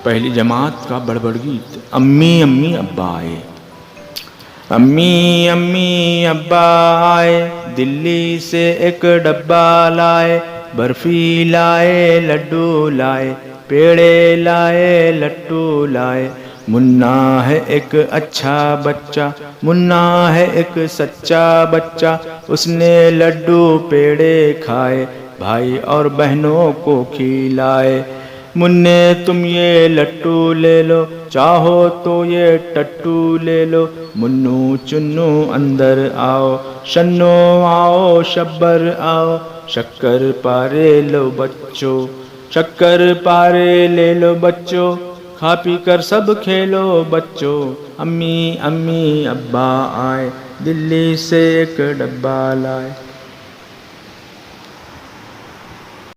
पहली जमात का बड़बड़ गीत। अम्मी अम्मी अब्बा आए। अम्मी अम्मी अब्बा आए, दिल्ली से एक डब्बा लाए, बर्फी लाए लड्डू लाए, पेड़े लाए लट्टू लाए। मुन्ना है एक अच्छा बच्चा, मुन्ना है एक सच्चा बच्चा, उसने लड्डू पेड़े खाए, भाई और बहनों को खिलाए। मुन्ने तुम ये लट्टू ले लो, चाहो तो ये टट्टू ले लो। मुन्नू चुन्नू अंदर आओ, शन्नो आओ शब्बर आओ। शक्कर पारे लो बच्चों, शक्कर पारे ले लो बच्चों, खा पी कर सब खेलो बच्चों। अम्मी अम्मी अब्बा आए, दिल्ली से एक डब्बा लाए।